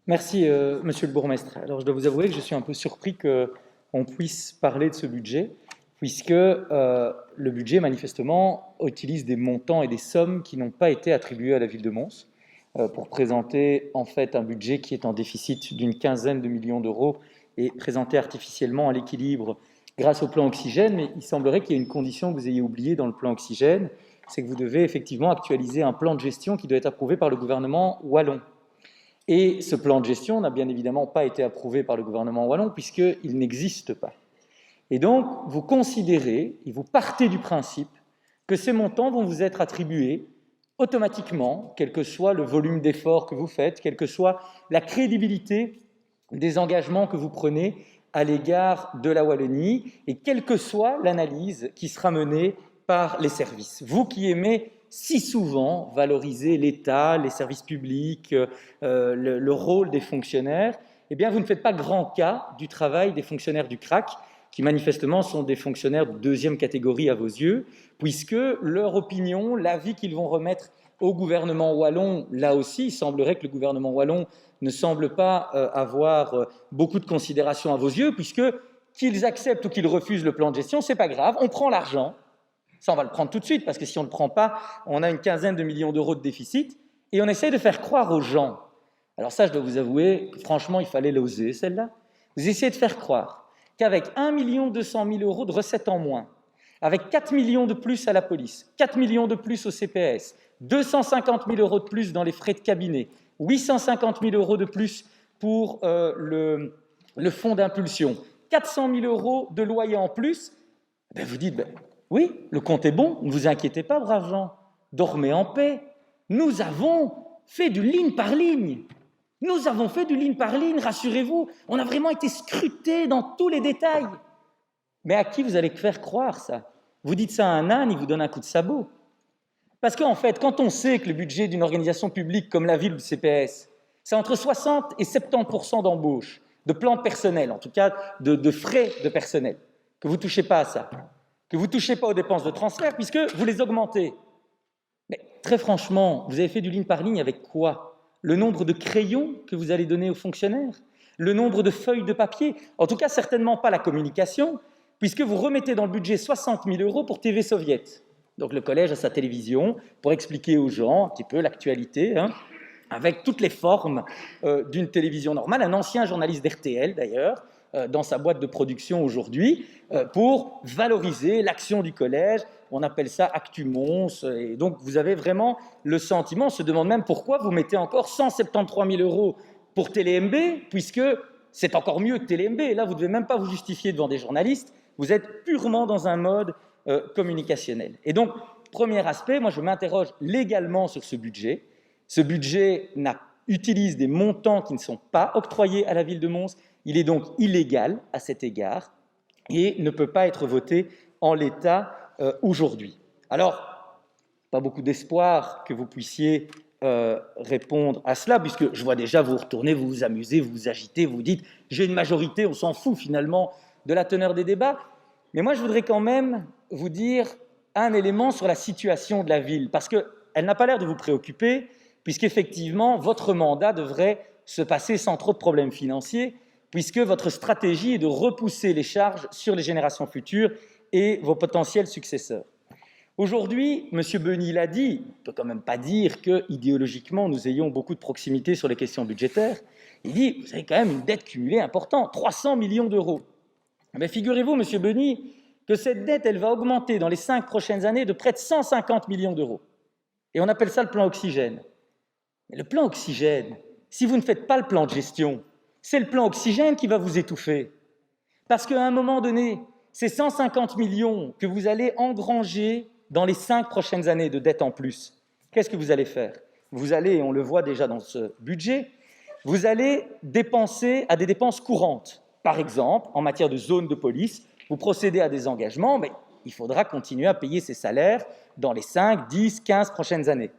Merci, monsieur le bourgmestre. Alors, je dois vous avouer que je suis un peu surpris qu'on puisse parler de ce budget, puisque le budget, manifestement, utilise des montants et des sommes qui n'ont pas été attribués à la ville de Mons, pour présenter en fait un budget qui est en déficit d'une quinzaine de millions d'euros et présenté artificiellement à l'équilibre grâce au plan Oxygène. Mais il semblerait qu'il y ait une condition que vous ayez oubliée dans le plan Oxygène, c'est que vous devez effectivement actualiser un plan de gestion qui doit être approuvé par le gouvernement wallon. Et ce plan de gestion n'a bien évidemment pas été approuvé par le gouvernement wallon puisqu'il n'existe pas. Et donc, vous considérez, et vous partez du principe que ces montants vont vous être attribués automatiquement, quel que soit le volume d'efforts que vous faites, quelle que soit la crédibilité des engagements que vous prenez à l'égard de la Wallonie, et quelle que soit l'analyse qui sera menée par les services. Vous qui aimez si souvent valoriser l'État, les services publics, le rôle des fonctionnaires, eh bien vous ne faites pas grand cas du travail des fonctionnaires du CRAC, qui manifestement sont des fonctionnaires de deuxième catégorie à vos yeux, puisque leur opinion, l'avis qu'ils vont remettre au gouvernement wallon, là aussi, il semblerait que le gouvernement wallon ne semble pas avoir beaucoup de considération à vos yeux, puisque qu'ils acceptent ou qu'ils refusent le plan de gestion, c'est pas grave, on prend l'argent. Ça, on va le prendre tout de suite, parce que si on ne le prend pas, on a une quinzaine de millions d'euros de déficit, et on essaye de faire croire aux gens. Alors ça, je dois vous avouer que franchement, il fallait l'oser, celle-là. Vous essayez de faire croire qu'avec 1 200 000 euros de recettes en moins, avec 4 millions de plus à la police, 4 millions de plus au CPS, 250 000 euros de plus dans les frais de cabinet, 850 000 euros de plus pour le fonds d'impulsion, 400 000 euros de loyer en plus, ben vous dites, oui, le compte est bon, ne vous inquiétez pas, braves gens, dormez en paix. Nous avons fait du ligne par ligne. Nous avons fait du ligne par ligne, rassurez-vous. On a vraiment été scrutés dans tous les détails. Mais à qui vous allez faire croire ça? Vous dites ça à un âne, il vous donne un coup de sabot. Parce qu'en fait, quand on sait que le budget d'une organisation publique comme la ville ou le CPS, c'est entre 60 et 70% d'embauche, de plans de personnel, en tout cas de frais de personnel, que vous ne touchez pas à ça, que vous ne touchez pas aux dépenses de transfert puisque vous les augmentez. Mais très franchement, vous avez fait du ligne par ligne avec quoi? Le nombre de crayons que vous allez donner aux fonctionnaires? Le nombre de feuilles de papier? En tout cas, certainement pas la communication, puisque vous remettez dans le budget 60 000 euros pour TV Soviet. Donc le collège a sa télévision pour expliquer aux gens un petit peu l'actualité, avec toutes les formes d'une télévision normale. Un ancien journaliste d'RTL, d'ailleurs, dans sa boîte de production aujourd'hui, pour valoriser l'action du collège. On appelle ça Actu Mons. Et donc, vous avez vraiment le sentiment, on se demande même pourquoi vous mettez encore 173 000 euros pour TéléMB, puisque c'est encore mieux que TéléMB. Là, vous ne devez même pas vous justifier devant des journalistes. Vous êtes purement dans un mode communicationnel. Et donc, premier aspect, moi, je m'interroge légalement sur ce budget. Ce budget utilise des montants qui ne sont pas octroyés à la ville de Mons. Il est donc illégal à cet égard et ne peut pas être voté en l'état aujourd'hui. Alors, pas beaucoup d'espoir que vous puissiez répondre à cela, puisque je vois déjà vous retourner, vous vous amusez, vous vous agitez, vous dites « j'ai une majorité, on s'en fout finalement de la teneur des débats ». Mais moi, je voudrais quand même vous dire un élément sur la situation de la ville, parce qu'elle n'a pas l'air de vous préoccuper, puisqu'effectivement, votre mandat devrait se passer sans trop de problèmes financiers, puisque votre stratégie est de repousser les charges sur les générations futures et vos potentiels successeurs. Aujourd'hui, M. Beuny l'a dit, on ne peut quand même pas dire qu'idéologiquement, nous ayons beaucoup de proximité sur les questions budgétaires. Il dit, vous avez quand même une dette cumulée importante, 300 millions d'euros. Mais figurez-vous, M. Beuny, que cette dette, elle va augmenter dans les 5 prochaines années de près de 150 millions d'euros. Et on appelle ça le plan Oxygène. Mais le plan Oxygène, si vous ne faites pas le plan de gestion, c'est le plan Oxygène qui va vous étouffer. Parce qu'à un moment donné, ces 150 millions que vous allez engranger dans les 5 prochaines années de dette en plus, qu'est-ce que vous allez faire? Vous allez, on le voit déjà dans ce budget, vous allez dépenser à des dépenses courantes. Par exemple, en matière de zone de police, vous procédez à des engagements, mais il faudra continuer à payer ces salaires dans les 5, 10, 15 prochaines années.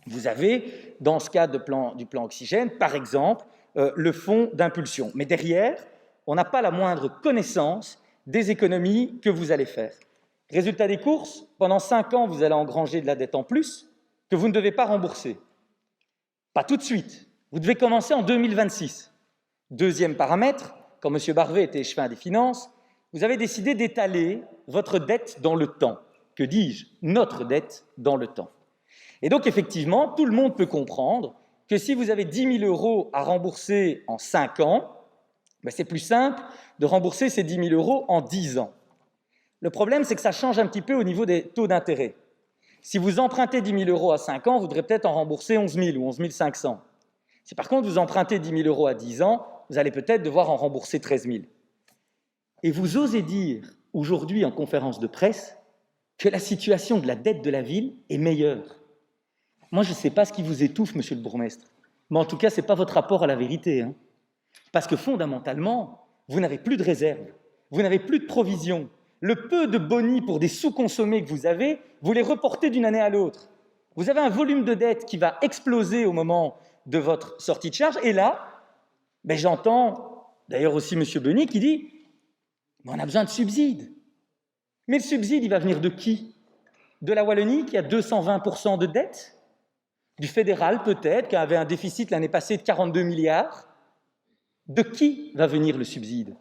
Vous avez, dans ce cadre du plan Oxygène, par exemple, le fonds d'impulsion. Mais derrière, on n'a pas la moindre connaissance des économies que vous allez faire. Résultat des courses, pendant 5 ans, vous allez engranger de la dette en plus que vous ne devez pas rembourser. Pas tout de suite. Vous devez commencer en 2026. Deuxième paramètre, quand M. Barvet était échevin des finances, vous avez décidé d'étaler votre dette dans le temps. Que dis-je? Notre dette dans le temps. Et donc, effectivement, tout le monde peut comprendre que si vous avez 10 000 € à rembourser en 5 ans, c'est plus simple de rembourser ces 10 000 € en 10 ans. Le problème, c'est que ça change un petit peu au niveau des taux d'intérêt. Si vous empruntez 10 000 € à 5 ans, vous devrez peut-être en rembourser 11 000 ou 11 500. Si par contre vous empruntez 10 000 € à 10 ans, vous allez peut-être devoir en rembourser 13 000. Et vous osez dire aujourd'hui en conférence de presse que la situation de la dette de la ville est meilleure. Moi, je ne sais pas ce qui vous étouffe, monsieur le bourgmestre, mais en tout cas, ce n'est pas votre rapport à la vérité. Parce que fondamentalement, vous n'avez plus de réserve, vous n'avez plus de provisions. Le peu de boni pour des sous-consommés que vous avez, vous les reportez d'une année à l'autre. Vous avez un volume de dette qui va exploser au moment de votre sortie de charge. Et là, j'entends d'ailleurs aussi M. Beny qui dit « on a besoin de subsides ». Mais le subside, il va venir de qui? De la Wallonie qui a 220% de dette? Du fédéral peut-être, qui avait un déficit l'année passée de 42 milliards? De qui va venir le subside?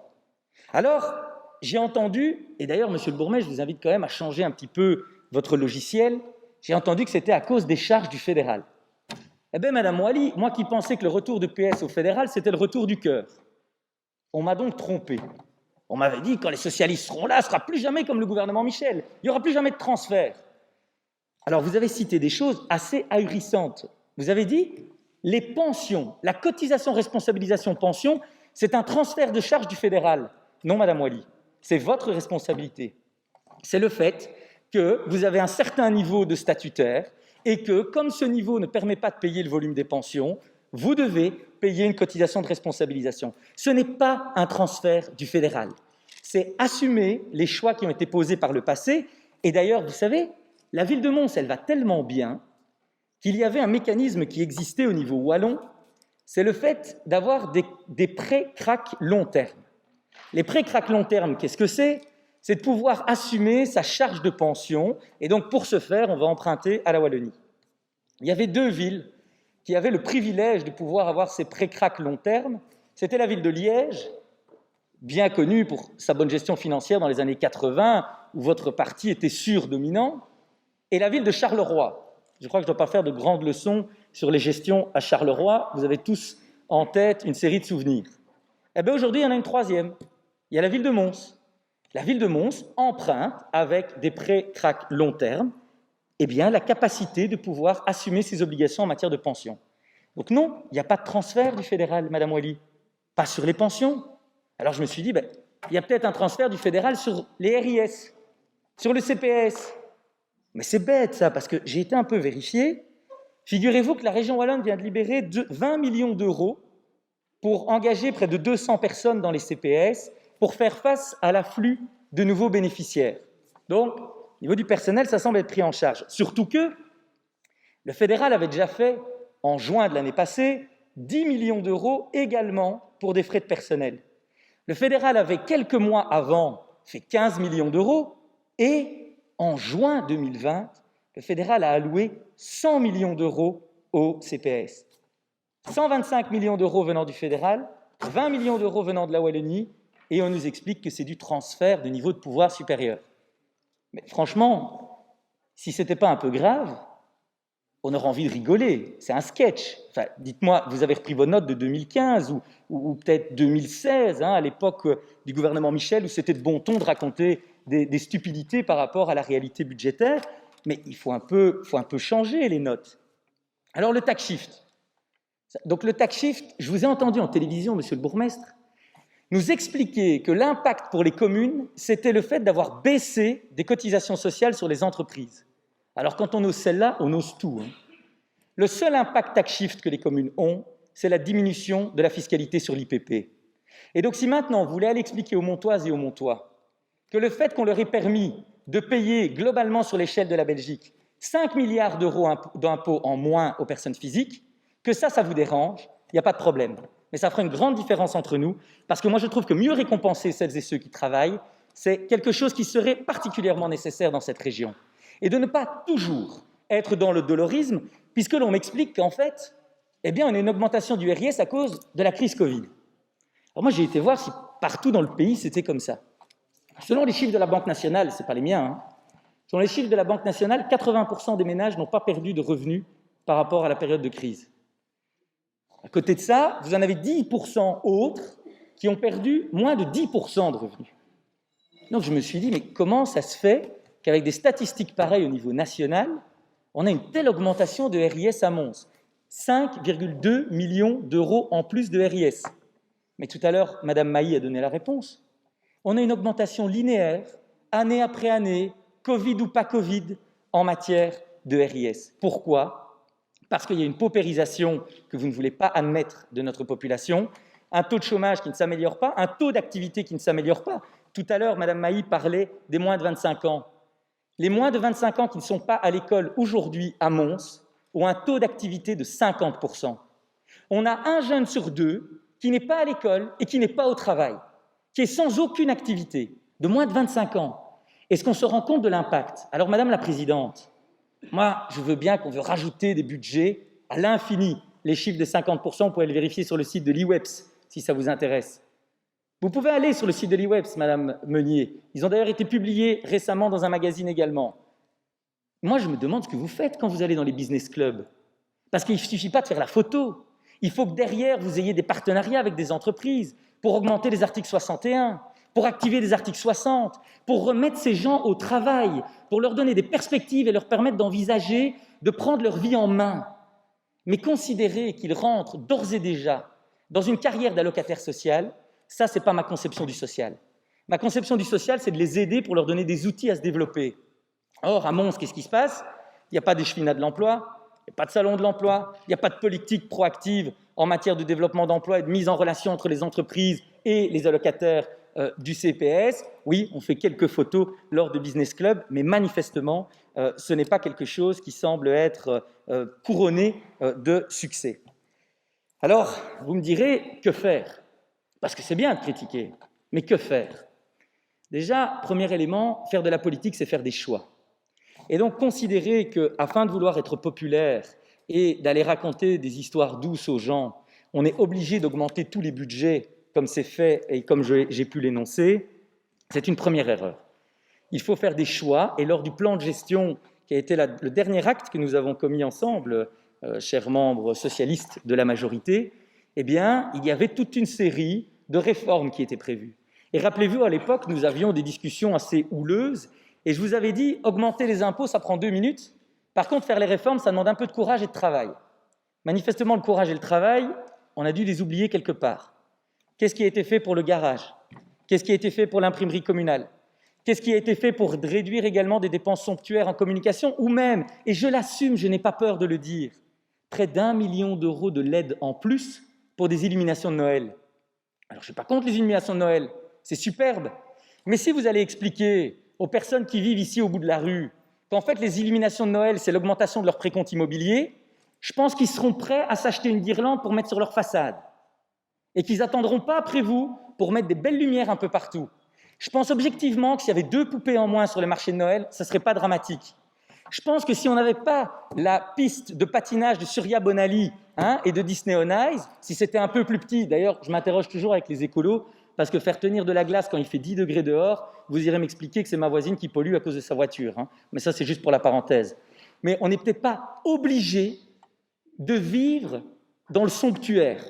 Alors, j'ai entendu, et d'ailleurs, monsieur le bourgmestre, je vous invite quand même à changer un petit peu votre logiciel, j'ai entendu que c'était à cause des charges du fédéral. Eh bien, madame Ouali, moi qui pensais que le retour de PS au fédéral, c'était le retour du cœur. On m'a donc trompé. On m'avait dit, quand les socialistes seront là, ce ne sera plus jamais comme le gouvernement Michel. Il n'y aura plus jamais de transfert. Alors, vous avez cité des choses assez ahurissantes. Vous avez dit, les pensions, la cotisation responsabilisation pension, c'est un transfert de charges du fédéral. Non, madame Ouali, c'est votre responsabilité. C'est le fait que vous avez un certain niveau de statutaire et que, comme ce niveau ne permet pas de payer le volume des pensions, vous devez payer une cotisation de responsabilisation. Ce n'est pas un transfert du fédéral. C'est assumer les choix qui ont été posés par le passé. Et d'ailleurs, vous savez, la ville de Mons, elle va tellement bien qu'il y avait un mécanisme qui existait au niveau wallon, c'est le fait d'avoir des prêts crack long terme. Les prêts crack long terme, qu'est-ce que c'est? C'est de pouvoir assumer sa charge de pension, et donc pour ce faire, on va emprunter à la Wallonie. Il y avait deux villes qui avaient le privilège de pouvoir avoir ces prêts crack long terme. C'était la ville de Liège, bien connue pour sa bonne gestion financière dans les années 80, où votre parti était surdominant, et la ville de Charleroi. Je crois que je ne dois pas faire de grandes leçons sur les gestions à Charleroi. Vous avez tous en tête une série de souvenirs. Eh bien, aujourd'hui, il y en a une troisième. Il y a la ville de Mons. La ville de Mons emprunte, avec des prêts crack long terme, la capacité de pouvoir assumer ses obligations en matière de pension. Donc non, il n'y a pas de transfert du fédéral, madame Ouali, pas sur les pensions. Alors je me suis dit, il y a peut-être un transfert du fédéral sur les RIS, sur le CPS. Mais c'est bête ça, parce que j'ai été un peu vérifié. Figurez-vous que la région wallonne vient de libérer 20 millions d'euros pour engager près de 200 personnes dans les CPS pour faire face à l'afflux de nouveaux bénéficiaires. Donc, au niveau du personnel, ça semble être pris en charge. Surtout que le fédéral avait déjà fait, en juin de l'année passée, 10 millions d'euros également pour des frais de personnel. Le fédéral avait, quelques mois avant, fait 15 millions d'euros et, en juin 2020, le fédéral a alloué 100 millions d'euros au CPS. 125 millions d'euros venant du fédéral, 20 millions d'euros venant de la Wallonie, et on nous explique que c'est du transfert de niveau de pouvoir supérieur. Mais franchement, si ce n'était pas un peu grave, on aurait envie de rigoler. C'est un sketch. Enfin, dites-moi, vous avez repris vos notes de 2015 ou peut-être 2016, à l'époque du gouvernement Michel, où c'était de bon ton de raconter des stupidités par rapport à la réalité budgétaire, mais il faut un peu changer les notes. Alors le tax shift. Donc le tax shift, je vous ai entendu en télévision, monsieur le bourgmestre, nous expliquer que l'impact pour les communes, c'était le fait d'avoir baissé des cotisations sociales sur les entreprises. Alors quand on ose celle-là, on ose tout. Le seul impact tax shift que les communes ont, c'est la diminution de la fiscalité sur l'IPP. Et donc si maintenant vous voulez aller expliquer aux Montoises et aux Montois que le fait qu'on leur ait permis de payer globalement sur l'échelle de la Belgique 5 milliards d'euros d'impôts en moins aux personnes physiques, que ça vous dérange, il n'y a pas de problème. Mais ça fera une grande différence entre nous, parce que moi je trouve que mieux récompenser celles et ceux qui travaillent, c'est quelque chose qui serait particulièrement nécessaire dans cette région. Et de ne pas toujours être dans le dolorisme, puisque l'on m'explique qu'en fait, Eh bien, on a une augmentation du RIS à cause de la crise Covid. Alors moi, j'ai été voir si partout dans le pays, c'était comme ça. Selon les chiffres de la Banque nationale, ce n'est pas les miens, hein, selon les chiffres de la Banque nationale, 80% des ménages n'ont pas perdu de revenus par rapport à la période de crise. À côté de ça, vous en avez 10% autres qui ont perdu moins de 10% de revenus. Donc je me suis dit, mais comment ça se fait qu'avec des statistiques pareilles au niveau national, on a une telle augmentation de RIS à Mons, 5,2 millions d'euros en plus de RIS. Mais tout à l'heure, Mme Mailly a donné la réponse. On a une augmentation linéaire, année après année, Covid ou pas Covid, en matière de RIS. Pourquoi ? Parce qu'il y a une paupérisation que vous ne voulez pas admettre de notre population, un taux de chômage qui ne s'améliore pas, un taux d'activité qui ne s'améliore pas. Tout à l'heure, Mme Mailly parlait des moins de 25 ans. Les moins de 25 ans qui ne sont pas à l'école aujourd'hui à Mons ont un taux d'activité de 50%. On a un jeune sur deux qui n'est pas à l'école et qui n'est pas au travail, qui est sans aucune activité, de moins de 25 ans. Est-ce qu'on se rend compte de l'impact ? Alors, Madame la Présidente, moi, je veux bien qu'on veut rajouter des budgets à l'infini. Les chiffres de 50%, vous pouvez les vérifier sur le site de l'IWEPS, si ça vous intéresse. Vous pouvez aller sur le site de l'IWEPS, Madame Meunier. Ils ont d'ailleurs été publiés récemment dans un magazine également. Moi, je me demande ce que vous faites quand vous allez dans les business clubs. Parce qu'il ne suffit pas de faire la photo. Il faut que derrière, vous ayez des partenariats avec des entreprises pour augmenter les articles 61, pour activer les articles 60, pour remettre ces gens au travail, pour leur donner des perspectives et leur permettre d'envisager de prendre leur vie en main. Mais considérer qu'ils rentrent d'ores et déjà dans une carrière d'allocataire social, ça, ce n'est pas ma conception du social. Ma conception du social, c'est de les aider pour leur donner des outils à se développer. Or, à Mons, qu'est-ce qui se passe ? Il n'y a pas d'échevinat de l'emploi, il n'y a pas de salon de l'emploi, il n'y a pas de politique proactive en matière de développement d'emploi et de mise en relation entre les entreprises et les allocataires du CPS. Oui, on fait quelques photos lors de business club, mais manifestement, ce n'est pas quelque chose qui semble être couronné de succès. Alors, vous me direz, que faire ? Parce que c'est bien de critiquer, mais que faire ? Déjà, premier élément, faire de la politique, c'est faire des choix. Et donc, considérer qu'afin de vouloir être populaire et d'aller raconter des histoires douces aux gens, on est obligé d'augmenter tous les budgets comme c'est fait et comme j'ai pu l'énoncer, c'est une première erreur. Il faut faire des choix, et lors du plan de gestion qui a été le dernier acte que nous avons commis ensemble, chers membres socialistes de la majorité, eh bien, il y avait toute une série de réformes qui étaient prévues. Et rappelez-vous, à l'époque, nous avions des discussions assez houleuses, et je vous avais dit, augmenter les impôts, ça prend 2 minutes. Par contre, faire les réformes, ça demande un peu de courage et de travail. Manifestement, le courage et le travail, on a dû les oublier quelque part. Qu'est-ce qui a été fait pour le garage ? Qu'est-ce qui a été fait pour l'imprimerie communale ? Qu'est-ce qui a été fait pour réduire également des dépenses somptuaires en communication ? Ou même, et je l'assume, je n'ai pas peur de le dire, près d'1 million d'euros de LED en plus pour des illuminations de Noël. Alors, je ne suis pas contre les illuminations de Noël, c'est superbe. Mais si vous allez expliquer aux personnes qui vivent ici au bout de la rue qu'en fait, les illuminations de Noël, c'est l'augmentation de leur précompte immobilier, je pense qu'ils seront prêts à s'acheter une guirlande pour mettre sur leur façade. Et qu'ils n'attendront pas après vous pour mettre des belles lumières un peu partout. Je pense objectivement que s'il y avait 2 poupées en moins sur le marché de Noël, ça ne serait pas dramatique. Je pense que si on n'avait pas la piste de patinage de Surya Bonali et de Disney on Ice, si c'était un peu plus petit, d'ailleurs, je m'interroge toujours avec les écolos, parce que faire tenir de la glace quand il fait 10 degrés dehors, vous irez m'expliquer que c'est ma voisine qui pollue à cause de sa voiture. Mais ça, c'est juste pour la parenthèse. Mais on n'est peut-être pas obligé de vivre dans le somptuaire.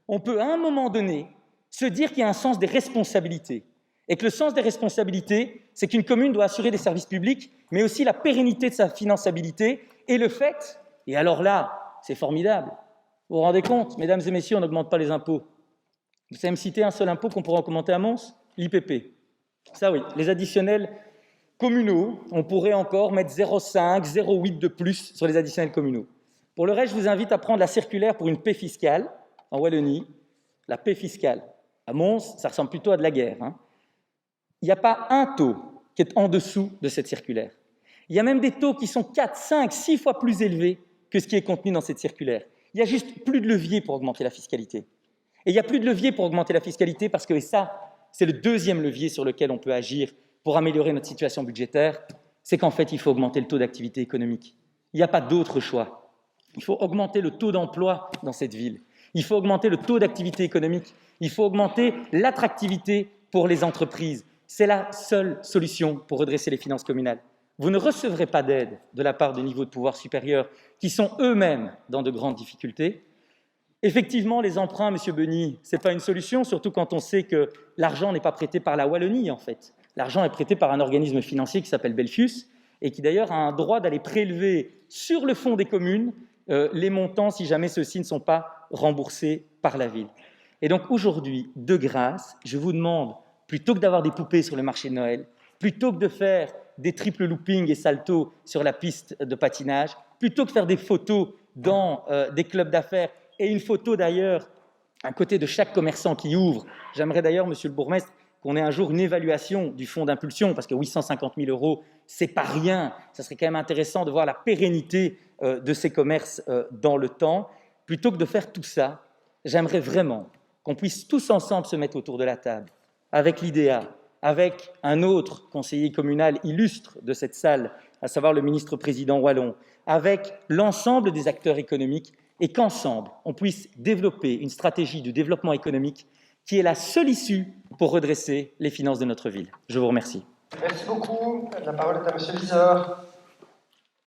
On peut, à un moment donné, se dire qu'il y a un sens des responsabilités. Et que le sens des responsabilités, c'est qu'une commune doit assurer des services publics, mais aussi la pérennité de sa finançabilité et le fait, et alors là, c'est formidable. Vous vous rendez compte, mesdames et messieurs, on n'augmente pas les impôts. Vous savez me citer un seul impôt qu'on pourrait augmenter à Mons ? L'IPP. Ça oui, les additionnels communaux, on pourrait encore mettre 0,5, 0,8 de plus sur les additionnels communaux. Pour le reste, je vous invite à prendre la circulaire pour une paix fiscale en Wallonie, la paix fiscale. À Mons, ça ressemble plutôt à de la guerre. Il n'y a pas un taux qui est en dessous de cette circulaire. Il y a même des taux qui sont 4, 5, 6 fois plus élevés que ce qui est contenu dans cette circulaire. Il n'y a juste plus de levier pour augmenter la fiscalité. Et il n'y a plus de levier pour augmenter la fiscalité parce que, et ça, c'est le deuxième levier sur lequel on peut agir pour améliorer notre situation budgétaire, c'est qu'en fait, il faut augmenter le taux d'activité économique. Il n'y a pas d'autre choix. Il faut augmenter le taux d'emploi dans cette ville. Il faut augmenter le taux d'activité économique. Il faut augmenter l'attractivité pour les entreprises. C'est la seule solution pour redresser les finances communales. Vous ne recevrez pas d'aide de la part de niveaux de pouvoir supérieurs qui sont eux-mêmes dans de grandes difficultés. Effectivement, les emprunts, M. Beny, ce n'est pas une solution, surtout quand on sait que l'argent n'est pas prêté par la Wallonie, en fait. L'argent est prêté par un organisme financier qui s'appelle Belfius et qui d'ailleurs a un droit d'aller prélever sur le fonds des communes les montants si jamais ceux-ci ne sont pas remboursés par la ville. Et donc aujourd'hui, de grâce, je vous demande, plutôt que d'avoir des poupées sur le marché de Noël, plutôt que de faire des triple loopings et saltos sur la piste de patinage, plutôt que de faire des photos dans des clubs d'affaires, et une photo d'ailleurs à côté de chaque commerçant qui ouvre. J'aimerais d'ailleurs, monsieur le bourgmestre, qu'on ait un jour une évaluation du fonds d'impulsion, parce que 850 000 €, c'est pas rien. Ça serait quand même intéressant de voir la pérennité de ces commerces dans le temps. Plutôt que de faire tout ça, j'aimerais vraiment qu'on puisse tous ensemble se mettre autour de la table, avec l'IDEA, avec un autre conseiller communal illustre de cette salle, à savoir le ministre-président wallon, avec l'ensemble des acteurs économiques, et qu'ensemble, on puisse développer une stratégie de développement économique qui est la seule issue pour redresser les finances de notre ville. Je vous remercie. Merci beaucoup. La parole est à M. Viseur.